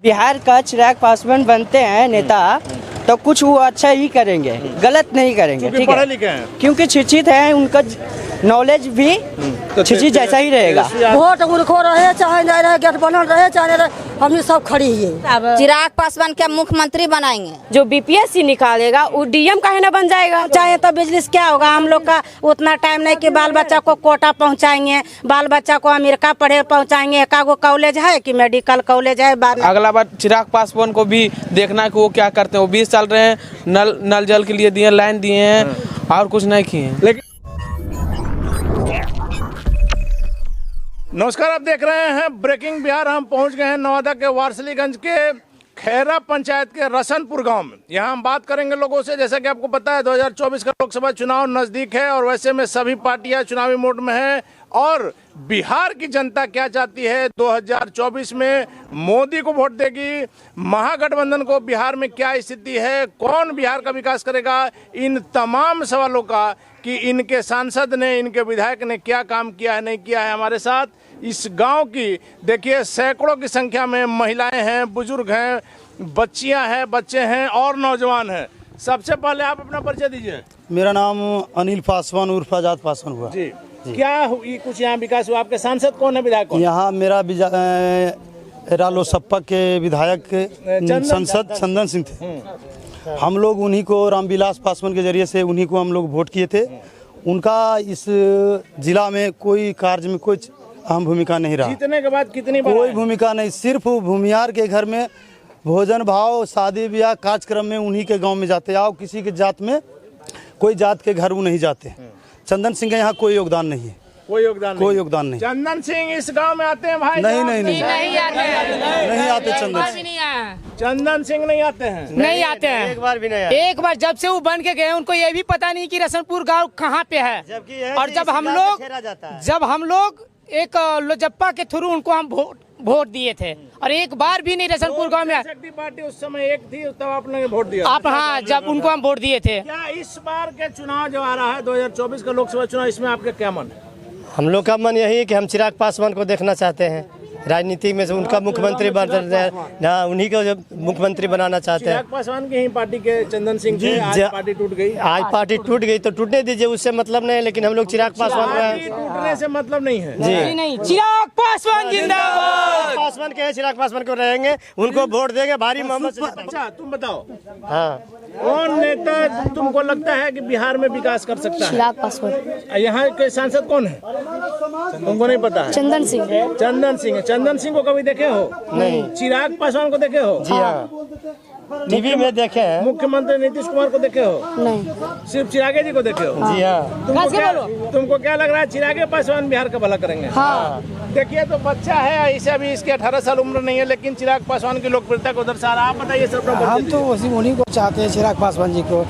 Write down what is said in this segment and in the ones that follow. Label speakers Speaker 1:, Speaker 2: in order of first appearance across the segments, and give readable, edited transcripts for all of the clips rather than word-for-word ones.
Speaker 1: बिहार का चिराग पासवान बनते हैं नेता तो कुछ वो अच्छा ही करेंगे, गलत नहीं करेंगे। ठीक
Speaker 2: पढ़े
Speaker 1: है,
Speaker 2: लिखे हैं,
Speaker 1: क्योंकि शिक्षित हैं, उनका नॉलेज भी शिक्षित जैसा ही रहेगा।
Speaker 3: वोट उनको रहे चाहे नहीं रहे, गठबंधन रहे चाहे नहीं रहे, हम सब खड़ी है।
Speaker 4: चिराग पासवान क्या मुख्यमंत्री बनाएंगे?
Speaker 5: जो बीपीएससी निकालेगा वो डीएम काहे ना बन जाएगा।
Speaker 3: चाहे तो बिजनेस क्या होगा, हम लोग का उतना टाइम नहीं कि बाल बच्चा को कोटा पहुंचाएंगे, बाल बच्चा को अमेरिका पढ़े पहुंचाएंगे। एकागो कॉलेज है कि मेडिकल कॉलेज है।
Speaker 6: अगला बार चिराग पासवान को भी देखना है कि वो क्या करते हैं। वो 20 साल रहे हैं, नल जल के लिए दिए, लाइन दिए हैं और कुछ नहीं किए हैं।
Speaker 2: लेकिन नमस्कार, आप देख रहे हैं ब्रेकिंग बिहार। हम पहुंच गए हैं नवादा के वारसलीगंज के खैरा पंचायत के रसनपुर गांव में। यहाँ हम बात करेंगे लोगों से। जैसा कि आपको पता है 2024 का लोकसभा चुनाव नज़दीक है और वैसे में सभी पार्टियां चुनावी मोड में हैं। और बिहार की जनता क्या चाहती है 2024 में? मोदी को वोट देगी, महागठबंधन को बिहार में क्या स्थिति है, कौन बिहार का विकास करेगा, इन तमाम सवालों का कि इनके सांसद ने, इनके विधायक ने क्या काम किया है, नहीं किया है। हमारे साथ इस गांव की देखिए सैकड़ों की संख्या में महिलाएं हैं, बुजुर्ग हैं, बच्चियां हैं, बच्चे हैं और नौजवान हैं। सबसे पहले आप अपना परिचय दीजिए।
Speaker 7: मेरा नाम अनिल पासवान उर्फ आजाद पासवान हुआ
Speaker 2: जी। क्या कुछ यहाँ विकास हुआ? आपके सांसद कौन है, विधायक कौन?
Speaker 7: यहाँ मेरा रालोसपा के विधायक सांसद चंदन सिंह थे। हम लोग उन्हीं को, रामविलास पासवान के जरिए से उन्हीं को हम लोग वोट किए थे। उनका इस जिला में कोई कार्य में कोई अहम भूमिका नहीं रहा।
Speaker 2: जीतने के बाद कितनी बार
Speaker 7: कोई भूमिका नहीं, सिर्फ भूमियार के घर में भोजन भाव, शादी ब्याह कार्यक्रम में उन्हीं के गांव में जाते। आओ किसी के जात में कोई जात के घर वो नहीं जाते। चंदन सिंह का यहाँ कोई योगदान नहीं है,
Speaker 2: कोई योगदान नहीं। चंदन सिंह इस गांव में आते हैं भाई?
Speaker 7: नहीं
Speaker 5: नहीं
Speaker 7: आते चंदन
Speaker 2: सिंह नहीं आते हैं।
Speaker 5: नहीं आते हैं,
Speaker 7: एक बार भी नहीं आए।
Speaker 5: एक बार जब से वो बन के गए उनको ये भी पता नहीं कि रसनपुर गांव कहाँ पे है। और जब हम लोग एक लोजप्पा के थ्रू उनको हम वोट दिए थे और एक बार भी नहीं रसनपुर गांव में।
Speaker 2: पार्टी उस समय एक थी, तब आपने वोट दिया?
Speaker 5: आप हाँ, जब उनको हम वोट दिए थे।
Speaker 2: क्या इस बार के चुनाव जो आ रहा है 2024 का लोकसभा चुनाव, इसमें आपका क्या मन है?
Speaker 8: हम लोग का मन यही है कि हम चिराग पासवान को देखना चाहते हैं। राजनीति में से उनका मुख्यमंत्री बना, उन्हीं को जब मुख्यमंत्री बनाना चाहते हैं।
Speaker 2: चिराग पासवान की ही पार्टी के चंदन सिंह थे, आज पार्टी टूट गई।
Speaker 8: आज पार्टी टूट गई तो टूटने दीजिए, उससे मतलब नहीं है। लेकिन हम लोग चिराग पासवान
Speaker 2: टूटने से मतलब नहीं है
Speaker 8: जी।
Speaker 5: नहीं, चिराग पासवान जिंदाबाद।
Speaker 8: पासवान के चिराग पासवान को रहेंगे, उनको वोट देंगे भारी मोहम्मद से।
Speaker 2: अच्छा, तुम बताओ
Speaker 8: हाँ,
Speaker 2: कौन नेता तुमको लगता है कि बिहार में विकास कर सकता है?
Speaker 4: चिराग पासवान।
Speaker 2: यहाँ के सांसद कौन है तुमको नहीं पता है?
Speaker 4: चंदन सिंह।
Speaker 2: चंदन सिंह को कभी देखे हो?
Speaker 8: नहीं।
Speaker 2: चिराग पासवान को देखे हो?
Speaker 8: जी हाँ, टीवी में देखे हैं।
Speaker 2: मुख्यमंत्री नीतीश कुमार को देखे हो?
Speaker 4: नहीं।
Speaker 2: सिर्फ चिरागे जी को देखे हो?
Speaker 8: जी हाँ।
Speaker 2: तुमको क्या लग रहा है चिरागे पासवान बिहार का भला करेंगे?
Speaker 4: हाँ।
Speaker 2: देखिए तो बच्चा है, इसे अभी इसके 18 साल उम्र नहीं है, लेकिन चिराग पासवान की लोकप्रियता को दर्शा रहा। आप बताइए सर।
Speaker 9: हम तो उन्हीं को चाहते हैं, चिराग पासवान जी को।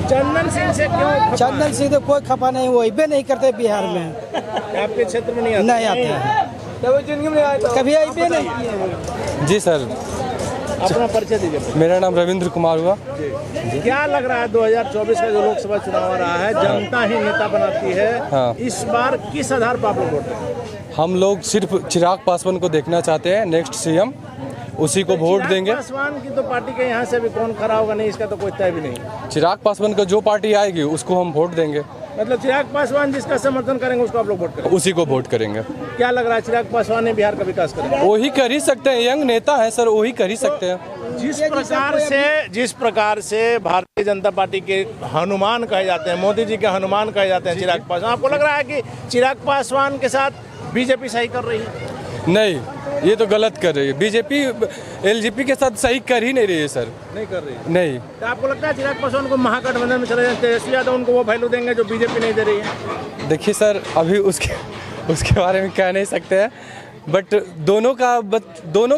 Speaker 2: चंदन सिंह से क्यों?
Speaker 9: चंदन सिंह तो कोई खपा नहीं, वो अबे नहीं करते बिहार में।
Speaker 2: आपके क्षेत्र में नहीं आते हैं?
Speaker 9: कभी अबे नहीं।
Speaker 6: जी सर,
Speaker 2: अपना परिचय दीजिए।
Speaker 6: मेरा नाम रविंद्र कुमार हुआ।
Speaker 2: क्या लग रहा है 2024 का जो लोकसभा चुनाव आ रहा है, जनता ही नेता बनाती है।
Speaker 6: हाँ।
Speaker 2: इस बार किस आधार पर आप लोग वोट देंगे?
Speaker 6: हम लोग सिर्फ चिराग पासवान को देखना चाहते हैं, नेक्स्ट सीएम, उसी को वोट देंगे।
Speaker 2: पासवान की तो पार्टी के यहाँ से भी कौन खड़ा होगा नहीं, इसका तो कोई तय भी नहीं।
Speaker 6: चिराग पासवान का जो पार्टी आएगी उसको हम वोट देंगे।
Speaker 2: मतलब चिराग पासवान जिसका समर्थन करेंगे उसको आप लोग वोट करेंगे?
Speaker 6: उसी को वोट करेंगे।
Speaker 2: क्या लग रहा है चिराग पासवान ने बिहार का विकास करेंगे?
Speaker 6: वही कर ही सकते हैं, यंग नेता है सर, वही कर ही सकते हैं।
Speaker 2: जिस प्रकार से भारतीय जनता पार्टी के हनुमान कहे जाते हैं, मोदी जी के हनुमान कहे जाते हैं चिराग पासवान, आपको लग रहा है कि चिराग पासवान के साथ बीजेपी सही कर रही है?
Speaker 6: नहीं, ये तो गलत कर रही है। बीजेपी एलजेपी के साथ सही कर ही नहीं रही है सर।
Speaker 2: नहीं कर रही है?
Speaker 6: नहीं।
Speaker 2: तो आपको लगता है चिराग पासवान को महागठबंधन में चले जाते, तेजस्वी यादव उनको वो वैल्यू देंगे जो बीजेपी नहीं दे रही है?
Speaker 6: देखिए सर, अभी उसके बारे में कह नहीं सकते हैं, बट दोनों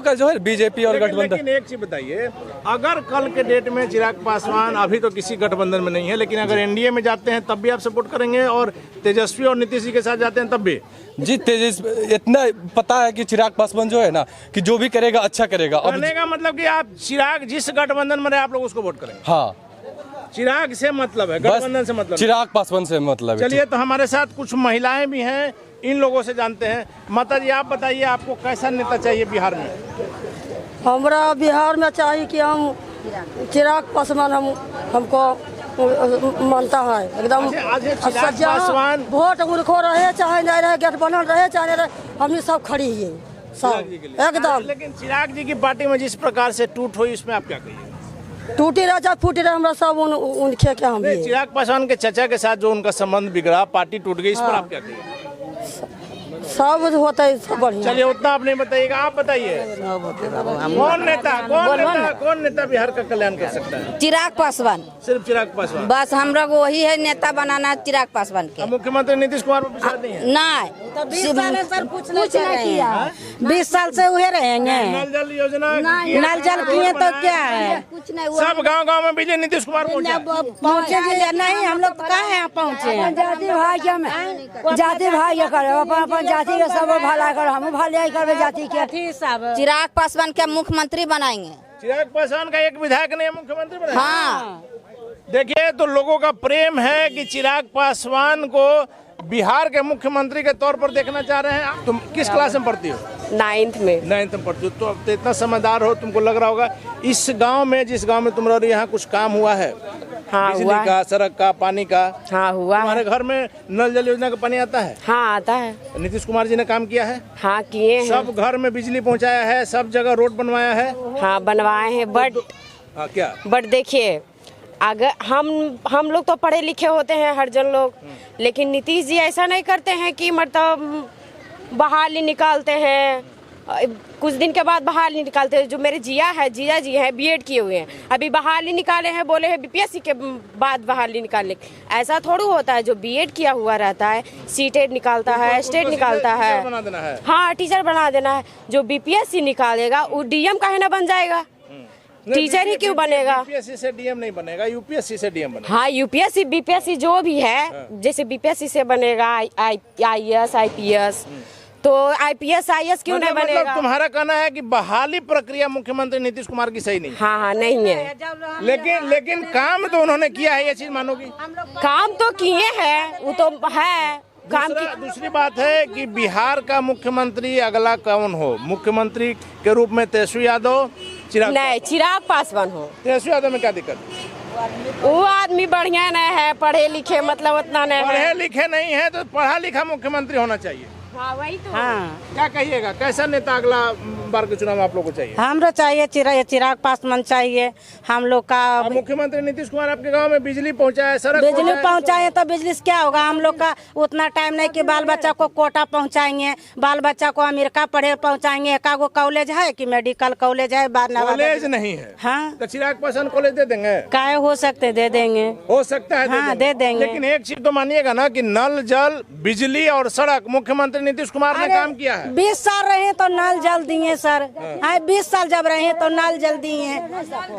Speaker 6: का जो है बीजेपी और गठबंधन।
Speaker 2: लेकिन एक चीज बताइए, अगर कल के डेट में चिराग पासवान अभी तो किसी गठबंधन में नहीं है, लेकिन अगर एनडीए में जाते हैं तब भी आप सपोर्ट करेंगे, और तेजस्वी और नीतीश जी के साथ जाते हैं तब भी?
Speaker 6: जी, इतना पता है कि चिराग पासवान जो है ना, कि जो भी करेगा अच्छा करेगा।
Speaker 2: कहने का मतलब कि आप चिराग जिस गठबंधन में रहे आप लोग उसको वोट करेंगे?
Speaker 6: हाँ,
Speaker 2: चिराग से मतलब है, गठबंधन से मतलब?
Speaker 6: चिराग पासवान से मतलब है।
Speaker 2: चलिए, तो हमारे साथ कुछ महिलाएं भी हैं, इन लोगों से जानते हैं। माता जी, आप बताइए, आपको कैसा नेता चाहिए बिहार में?
Speaker 10: हमरा बिहार में चाहिए कि हम चिराग पासवान हमको मानता है एकदम
Speaker 2: पासवान
Speaker 10: वोट उनको रहे चाहे नहीं रहे, गेट बनल रहे चाहे नहीं रहे, हम सब खड़ी है सब एकदम।
Speaker 2: लेकिन चिराग जी की पार्टी में जिस प्रकार से टूट हुई, इसमें आप क्या कहिए?
Speaker 10: टूटी रहे चाहे फूटी रहे, हमरा सब उनके क्या हम भी।
Speaker 2: चिराग पासवान के चाचा के साथ जो उनका संबंध बिगड़ा, पार्टी टूट गई, इस पर आप क्या कहिए?
Speaker 10: सब होता है सब बढ़िया।
Speaker 2: चलिए उतना आप नहीं बताइएगा, आप बताइए कौन नेता बिहार का कल्याण कर सकता है?
Speaker 4: चिराग पासवान,
Speaker 2: सिर्फ चिराग पासवान?
Speaker 4: बस हम लोग वही है नेता बनाना, चिराग पासवान के।
Speaker 2: मुख्यमंत्री नीतीश कुमार पर विश्वास नहीं है?
Speaker 4: नहीं,
Speaker 3: 20 नहीं किया, 20 साल से हुए रहेंगे।
Speaker 2: नल जल योजना,
Speaker 3: नल जल किए तो क्या है,
Speaker 4: कुछ नहीं।
Speaker 2: सब गांव में बिजली नीतीश कुमार
Speaker 3: पहुँचे नहीं, हम लोग तो कहाँ यहाँ पहुँचे।
Speaker 10: जाति भाई के जाति भाई अपन जाति के सब भला कर, हम भलाई कर जाति के।
Speaker 4: चिराग पासवान क्या मुख्यमंत्री बनाएंगे?
Speaker 2: चिराग पासवान का एक विधायक नहीं मुख्यमंत्री बनाएंगे?
Speaker 4: हाँ,
Speaker 2: देखिए, तो लोगों का प्रेम है कि चिराग पासवान को बिहार के मुख्यमंत्री के तौर पर देखना चाह रहे हैं। तुम किस क्लास में पढ़ती हो?
Speaker 3: 9th में।
Speaker 2: 9th में पढ़ती हो, तो अब तो इतना समझदार हो, तुमको लग रहा होगा इस गांव में, जिस गांव में तुम रह रही, यहाँ कुछ काम हुआ है?
Speaker 3: हाँ,
Speaker 2: बिजली
Speaker 3: हुआ
Speaker 2: का, सड़क का, पानी का?
Speaker 3: हाँ हुआ।
Speaker 2: हमारे घर में नल जल योजना का पानी आता है?
Speaker 3: हाँ आता है।
Speaker 2: नीतीश कुमार जी ने काम किया है?
Speaker 3: हाँ किए हैं।
Speaker 2: सब घर में बिजली पहुंचाया है, सब जगह रोड बनवाया है?
Speaker 3: हाँ बनवाए हैं, बट देखिए, अगर हम लोग तो पढ़े लिखे होते हैं हर जन लोग, लेकिन नीतीश जी ऐसा नहीं करते हैं कि मतलब बहाली निकालते हैं, कुछ दिन के बाद बहाली निकालते हैं। जो मेरे जीजा जी हैं बीएड किए हुए हैं, अभी बहाली निकाले हैं, बोले हैं बीपीएससी के बाद बहाली निकालने। ऐसा थोड़ी होता है, जो बीएड किया हुआ रहता है सीटेट निकालता है, स्टेट निकालता है। हाँ टीचर बना देना है। जो बीपीएससी निकालेगा वो डीएम काहे ना बन जाएगा, टीचर ही क्यों बनेगा?
Speaker 2: यूपीएससी से डीएम नहीं बनेगा, यूपीएससी से डीएम बनेगा।
Speaker 3: हाँ यूपीएससी बीपीएससी जो भी है, जैसे बीपीएससी से बनेगा आईएएस आईपीएस, तो आईपीएस आईएएस क्यों नहीं बनेगा?
Speaker 2: मतलब तुम्हारा कहना है कि बहाली प्रक्रिया मुख्यमंत्री नीतीश कुमार की सही नहीं?
Speaker 3: हाँ नहीं है,
Speaker 2: लेकिन काम तो उन्होंने किया है, ये चीज मानोगी?
Speaker 3: काम तो किए हैं, वो तो है काम की।
Speaker 2: दूसरी बात है कि बिहार का मुख्यमंत्री अगला कौन हो? मुख्यमंत्री के रूप में तेजस्वी यादव,
Speaker 3: चिराग पासवान हो।
Speaker 2: तेजस्वी यादव में क्या दिक्कत?
Speaker 3: वो आदमी बढ़िया नहीं है, पढ़े लिखे मतलब उतना नहीं है।
Speaker 2: पढ़े लिखे नहीं है तो पढ़ा लिखा मुख्यमंत्री होना चाहिए।
Speaker 3: हाँ वही तो।
Speaker 1: हाँ
Speaker 2: क्या कहिएगा, कैसा नेता अगला बार के चुनाव में आप लोग को चाहिए?
Speaker 3: हमरो चाहिए चिराग पासवान चाहिए हम लोग का।
Speaker 2: मुख्यमंत्री नीतीश कुमार आपके गांव में बिजली पहुंचाए, सड़क
Speaker 3: बिजली पहुंचाए, तो बिजली से क्या होगा? हम लोग का उतना टाइम नहीं कि बाल बच्चा को कोटा पहुंचाएंगे, बाल बच्चा को अमेरिका पढ़े पहुंचाएंगे। एकागो कॉलेज है कि मेडिकल कॉलेज है?
Speaker 2: कॉलेज नहीं है।
Speaker 3: हाँ
Speaker 2: तो चिराग पासवान कॉलेज दे देंगे?
Speaker 3: काय हो सकते दे देंगे,
Speaker 2: हो सकता है।
Speaker 3: हाँ दे देंगे।
Speaker 2: लेकिन एक चीज तो मानिएगा ना कि नल जल बिजली और सड़क मुख्यमंत्री नीतीश कुमार ने काम किया है।
Speaker 3: 20 साल रहे तो नल जल दिए सर। हाँ 20 साल जब रहे तो नल जल दिए,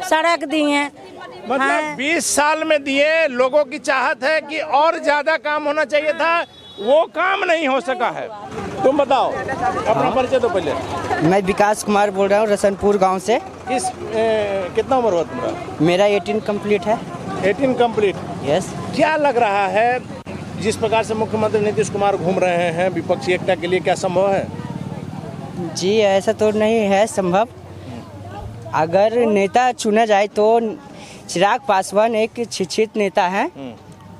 Speaker 3: सड़क दिए।
Speaker 2: मतलब 20 साल में दिए, लोगों की चाहत है कि और ज्यादा काम होना चाहिए था, वो काम नहीं हो सका है। तुम बताओ अपना परिचय तो पहले।
Speaker 1: मैं विकास कुमार बोल रहा हूँ रसनपुर गांव से।
Speaker 2: कितना उम्र हुआ तुम्हारा?
Speaker 1: मेरा 18 कंप्लीट है।
Speaker 2: 18 कंप्लीट?
Speaker 1: यस।
Speaker 2: क्या लग रहा है जिस प्रकार से मुख्यमंत्री नीतीश कुमार घूम रहे हैं विपक्षी एकता के लिए, क्या संभव है?
Speaker 1: जी ऐसा तो नहीं है संभव। अगर नेता चुना जाए तो चिराग पासवान एक शिक्षित नेता है।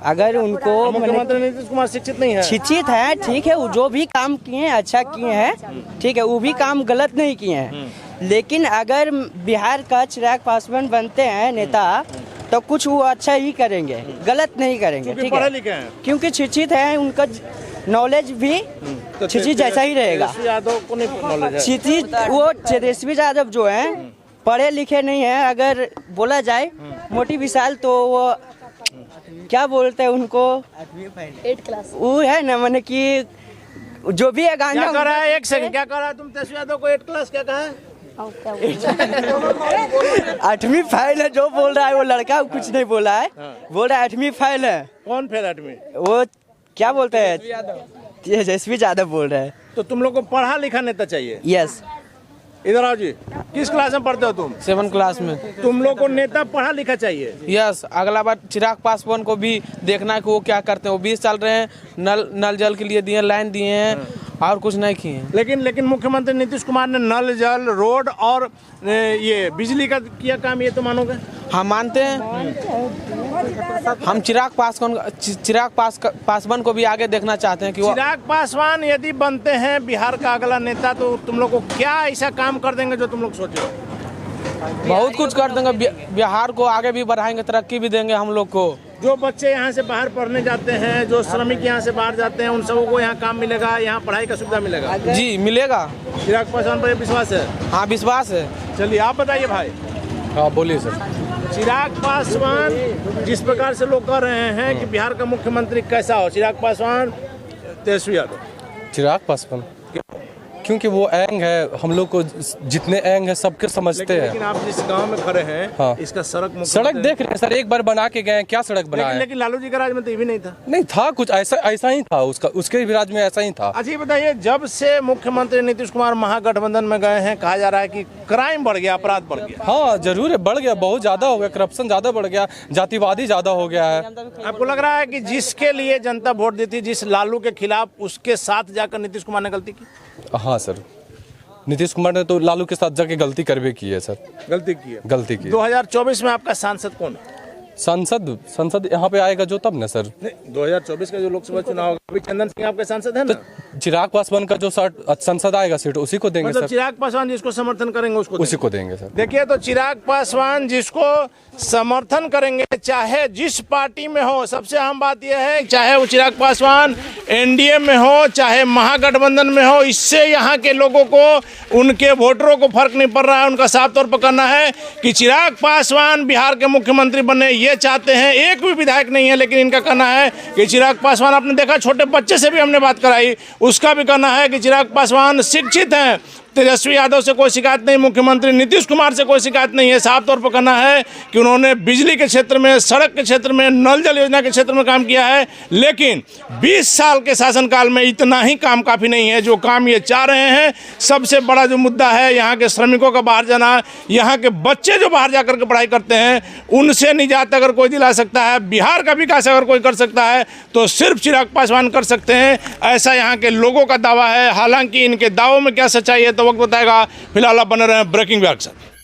Speaker 1: अगर उनको
Speaker 2: मुख्यमंत्री नीतीश कुमार शिक्षित नहीं है?
Speaker 1: शिक्षित है, ठीक है, वो जो भी काम किए हैं अच्छा किए हैं, ठीक है, वो भी काम गलत नहीं किए हैं। लेकिन अगर बिहार का चिराग पासवान बनते हैं नेता तो कुछ वो अच्छा ही करेंगे, गलत नहीं करेंगे, ठीक है, क्योंकि शिक्षित है, उनका नॉलेज भी शिक्षित जैसा ही रहेगा।
Speaker 2: यादव को नहीं नॉलेज है?
Speaker 1: शिक्षित वो तेजस्वी यादव जो है पढ़े लिखे नहीं है। अगर बोला जाए मोटी विशाल तो वो क्या बोलते हैं उनको,
Speaker 3: 8 क्लास
Speaker 1: वो है ना, मैंने कि जो भी है गांजा
Speaker 2: क्या कर रहा है? एक सेकंड, क्या कर रहा है? तुम तेजस्वी यादव को 8 क्लास क्या कहा है?
Speaker 1: 8वीं फेल है जो बोल रहा है वो लड़का, कुछ नहीं बोला है, बोल रहा है 8वीं फेल है।
Speaker 2: कौन फेल 8वीं?
Speaker 1: वो क्या बोलते हैं, तेजस्वी यादव बोल रहे हैं।
Speaker 2: तो तुम लोग को पढ़ा लिखा नेता चाहिए?
Speaker 1: यस।
Speaker 2: इधर आओ जी, किस क्लास में पढ़ते हो तुम?
Speaker 6: 7 क्लास में।
Speaker 2: तुम लोग को नेता पढ़ा लिखा चाहिए?
Speaker 6: यस। अगला बार चिराग पासवान को भी देखना है कि वो क्या करते हैं। वो 20 साल रहे हैं, नल जल के लिए दिए, लाइन दिए हैं, और कुछ नहीं किए।
Speaker 2: लेकिन मुख्यमंत्री नीतीश कुमार ने नल जल रोड और ये बिजली का किया काम, ये तो मानोगे?
Speaker 6: हम मानते हैं। हम चिराग पासवान को भी आगे देखना चाहते हैं कि
Speaker 2: चिराग पासवान यदि बनते हैं बिहार का अगला नेता तो तुम लोग को क्या ऐसा काम कर देंगे जो तुम लोग सोचो?
Speaker 6: बहुत कुछ कर देंगे, बिहार को आगे भी बढ़ाएंगे, तरक्की भी देंगे हम लोग को।
Speaker 2: जो बच्चे यहाँ से बाहर पढ़ने जाते हैं, जो श्रमिक यहाँ से बाहर जाते हैं, उन सबको को यहाँ काम मिलेगा, यहाँ पढ़ाई का सुविधा मिलेगा।
Speaker 6: जी मिलेगा।
Speaker 2: चिराग पासवान पर विश्वास है?
Speaker 6: हाँ विश्वास है।
Speaker 2: चलिए आप बताइए भाई।
Speaker 11: हाँ बोलिए सर।
Speaker 2: चिराग पासवान जिस प्रकार से लोग कह रहे हैं कि बिहार का मुख्यमंत्री कैसा हो, चिराग पासवान, तेजस्वी यादव?
Speaker 11: चिराग पासवान क्योंकि वो एंग है, हम लोग को जितने एंग है सबके समझते हैं।
Speaker 2: लेकिन आप जिस गांव में खड़े हैं,
Speaker 11: हाँ।
Speaker 2: इसका सड़क
Speaker 11: देख रहे हैं सर, एक बार बना के गए, क्या सड़क बनाया?
Speaker 2: लेकिन लालू जी के राज में तो ये भी नहीं था।
Speaker 11: नहीं था, कुछ ऐसा ही था, उसके भी राज में ऐसा ही था।
Speaker 2: अच्छा ये बताइए, जब से मुख्यमंत्री नीतीश कुमार महागठबंधन में गए हैं, कहा जा रहा है कि क्राइम बढ़ गया, अपराध बढ़ गया।
Speaker 11: हाँ जरूर है, बढ़ गया, बहुत ज्यादा हो गया, करप्शन ज्यादा बढ़ गया, जातिवादी ज्यादा हो गया है।
Speaker 2: आपको लग रहा है कि जिसके लिए जनता वोट दी थी, जिस लालू के खिलाफ, उसके साथ जाकर नीतीश कुमार ने गलती की?
Speaker 11: हाँ सर, नीतीश कुमार ने तो लालू के साथ जाके गलती करवे की है सर।
Speaker 2: गलती की 2024 में आपका सांसद कौन है?
Speaker 11: संसद यहाँ पे आएगा जो तब ना सर।
Speaker 2: 2024 का जो लोकसभा चुनाव होगा, अभी चंदन सिंह आपके सांसद है ना?
Speaker 11: तो चिराग पासवान का जो संसद आएगा सीट उसी को देंगे।
Speaker 2: मतलब
Speaker 11: सर
Speaker 2: चिराग पासवान जिसको समर्थन करेंगे उसी
Speaker 11: को देंगे सर।
Speaker 2: देखिए तो चिराग पासवान जिसको समर्थन करेंगे, चाहे जिस पार्टी में हो, सबसे अहम बात यह है, चाहे वो चिराग पासवान एनडीए में हो, चाहे महागठबंधन में हो, इससे यहाँ के लोगों को, उनके वोटरों को फर्क नहीं पड़ रहा है। उनका साफ तौर पर कहना है कि चिराग पासवान बिहार के मुख्यमंत्री बने, ये चाहते हैं। एक भी विधायक नहीं है, लेकिन इनका कहना है कि चिराग पासवान, आपने देखा छोटे बच्चे से भी हमने बात कराई, उसका भी कहना है कि चिराग पासवान शिक्षित हैं, तेजस्वी यादव से कोई शिकायत नहीं, मुख्यमंत्री नीतीश कुमार से कोई शिकायत नहीं है। साफ तौर पर कहना है कि उन्होंने बिजली के क्षेत्र में, सड़क के क्षेत्र में, नल जल योजना के क्षेत्र में काम किया है, लेकिन 20 साल के शासनकाल में इतना ही काम काफ़ी नहीं है। जो काम ये चाह रहे हैं, सबसे बड़ा जो मुद्दा है यहाँ के श्रमिकों का बाहर जाना, यहाँ के बच्चे जो बाहर जाकर के पढ़ाई करते हैं, उनसे निजात अगर कोई दिला सकता है, बिहार का विकास अगर कोई कर सकता है, तो सिर्फ चिराग पासवान कर सकते हैं, ऐसा यहाँ के लोगों का दावा है। हालांकि इनके दावों में क्या सच्चाई है तो वक्त बताएगा। फिलहाल आप बने रहे ब्रेकिंग बिहार के साथ।